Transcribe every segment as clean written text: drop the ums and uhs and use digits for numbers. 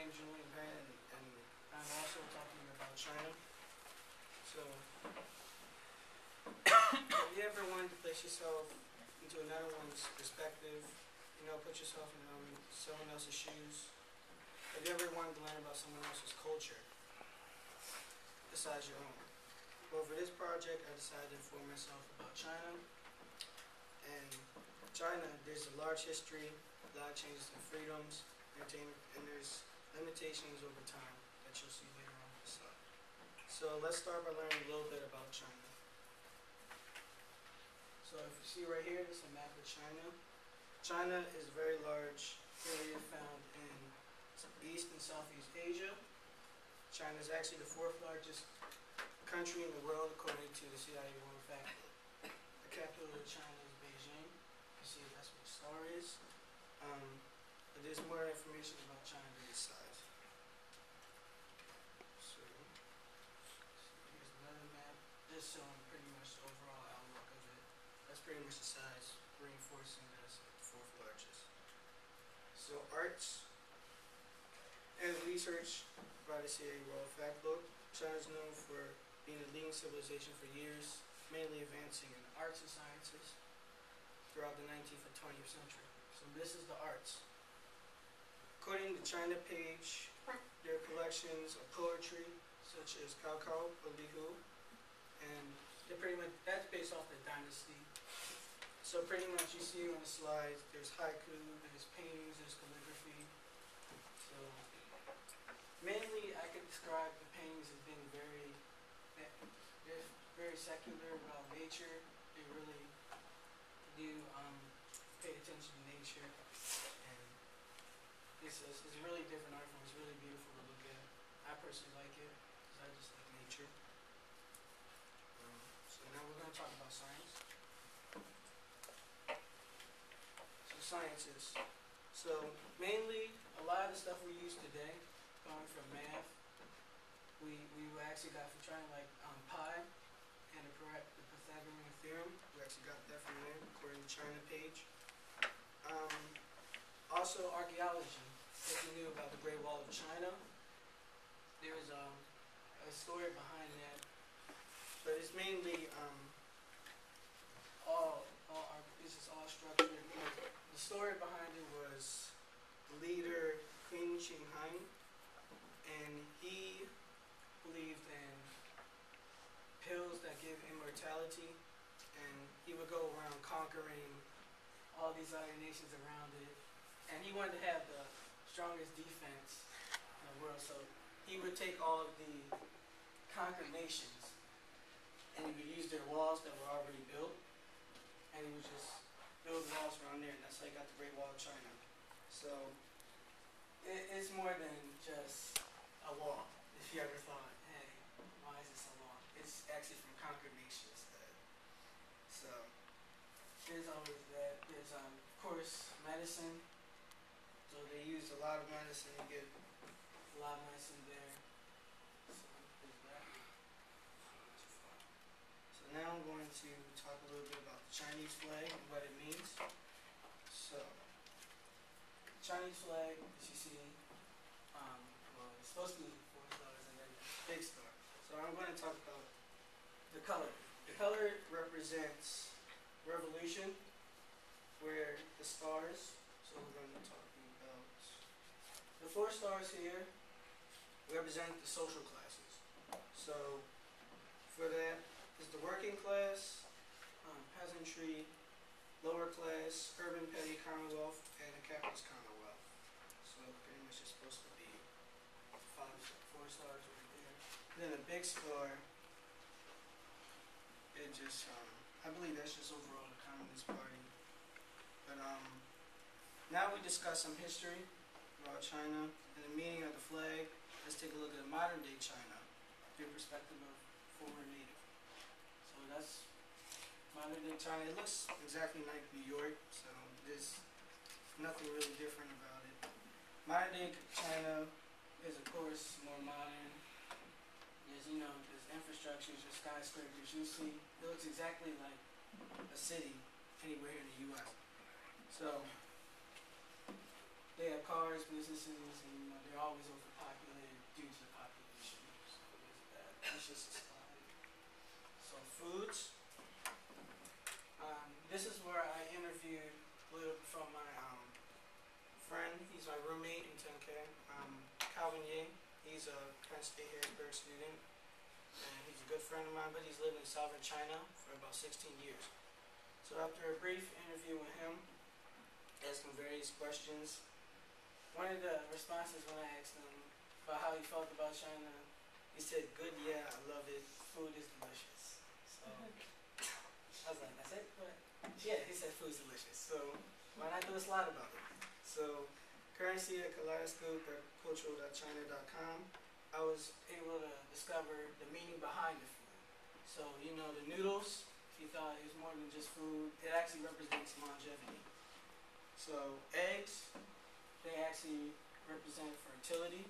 name is Julian Pan, and I'm also talking about China. So, have you ever wanted to place yourself into another one's perspective? Put yourself in someone else's shoes. Have you ever wanted to learn about someone else's culture besides your own? Well, for this project, I decided to inform myself about China. And China, there's a large history, a lot of changes and freedoms, and there's limitations over time that you'll see later on in the slide. So let's start by learning a little bit about China. So if you see right here, this is a map of China. China is a very large area found in East and Southeast Asia. China is actually the 4th largest country in the world according to the CIA World Factbook. The capital of China is Beijing. You see that's what the star is. But there's more information about China than its size. So here's another map, just showing pretty much the overall outlook of it. That's pretty much the size, reinforcing that it's like the 4th largest. So arts and research by the CIA World Factbook. China is known for being a leading civilization for years, mainly advancing in arts and sciences throughout the 19th and 20th century. So this is the arts. According to China page, there are collections of poetry such as Cao Cao, Lihu, and that's based off the dynasty. So pretty much you see on the slides, there's haiku, there's paintings, there's calligraphy. So mainly I could describe the paintings as being they're very secular about nature. They really do pay attention to nature, and it's a really different art form. It's really beautiful to look at. I personally like it because I just like nature. So now we're going to talk about science. So sciences. So mainly a lot of the stuff we use today, going from math, we actually got from trying like pi and the Pythagorean theorem. We actually got that from there according to China page. Also archaeology. If you knew about the Great Wall of China, there was a story behind that, but it's mainly this is all structured. The story behind it was the leader Qin Shi Huang, and he believed in pills that give immortality, and he would go around conquering all these other nations around it, and he wanted to have the strongest defense in the world. So he would take all of the conquered nations, and he would use their walls that were already built, and he would just build walls around there, and that's how he got the Great Wall of China. So it's more than just a wall. If you ever thought, hey, why is this a wall? It's actually from conquered nations. So there's always that. There's of course medicine. So they use a lot of medicine. You get a lot of medicine there. So there's that. So now I'm going to talk a little bit about the Chinese flag and what it means. So Chinese flag, as you see, well, it's supposed to be 4 stars and then a big star. So I'm going to talk about the color. The color represents revolution, where the stars, so we're going to be talking about the 4 stars here represent the social classes. So for that is the working class, peasantry, lower class, urban petty commonwealth, and a capitalist commonwealth. So pretty much it's supposed to be 4 stars right there. And then a big star, it just, I believe that's just overall the Communist Party. But now we discuss some history about China and the meaning of the flag. Let's take a look at modern day China through the perspective of former native. So that's modern day China. It looks exactly like New York, so there's nothing really different about it. Modern day China is of course more modern. There's infrastructure, there's skyscrapers. You see, it looks exactly like a city anywhere in the U.S. So they have cars, businesses, and they're they're always overpopulated due to the population. So there's that. It's just a slide. So foods. This is where I interviewed from my friend. He's my roommate in 10K. Calvin Ye. He's a Penn State Harrisburg student, and he's a good friend of mine. But he's lived in southern China for about 16 years. So after a brief interview with him, asked him various questions. One of the responses when I asked him about how he felt about China, he said, "Good, yeah, I love it. Food is delicious." So I was like, "That's it?" But yeah, he said food's delicious. So why not do a slide about it? So currency at Kaleidoscope at cultural.china.com, I was able to discover the meaning behind the food. So you know the noodles. If you thought it was more than just food, it actually represents longevity. So eggs, they actually represent fertility.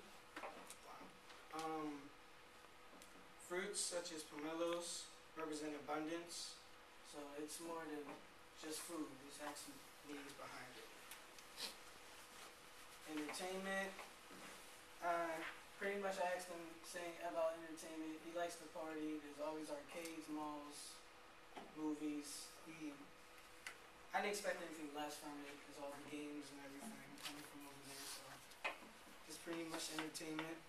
Fruits such as pomelos represent abundance. So it's more than just food. There's actually meanings behind it. Entertainment. Pretty much I asked him saying about entertainment. He likes to party. There's always arcades, malls, movies. I didn't expect anything less from it because all the games and everything coming from over there. So it's pretty much entertainment.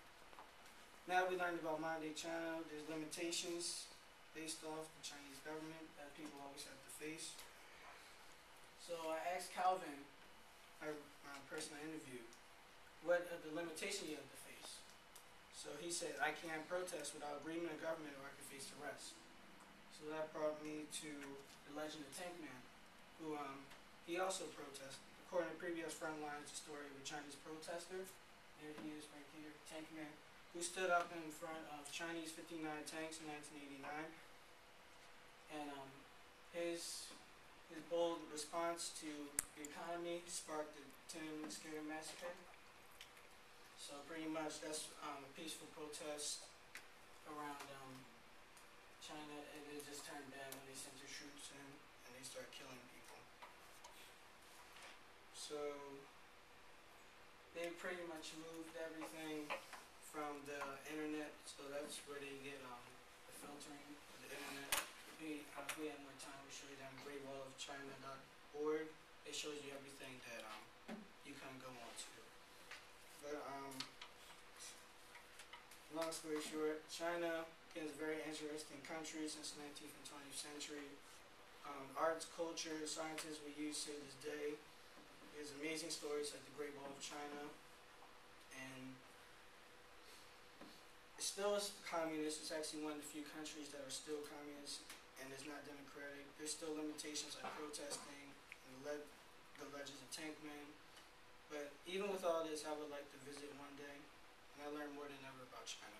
Now we learned about modern-day China. There's limitations based off the Chinese government that people always have to face. So I asked Calvin, my person I interviewed, what are the limitations you have to face. So he said, "I can't protest without agreement of government or I can face arrest." So that brought me to the legend of Tank Man, who he also protested. According to previous Frontlines, the story of a Chinese protester. There he is right here, Tank Man, who stood up in front of Chinese 59 tanks in 1989. And his bold response to the economy sparked the Tiananmen Square massacre. So pretty much that's a peaceful protest around China, and it just turned bad when they sent their troops in and they started killing people. So they pretty much moved everything from the internet, so that's where they get the filtering of the internet. If we had more time, we'll show you that on greatwallofchina.org. It shows you everything that you can go on to. But long story short, China is a very interesting country since the 19th and 20th century. Arts, culture, scientists we use to this day. There's amazing stories like the Great Wall of China, and it still is communist. It's actually one of the few countries that are still communist and is not democratic. There's still limitations like protesting and the legends of Tank Man. But even with all this, I would like to visit one day, and I learn more than ever about China.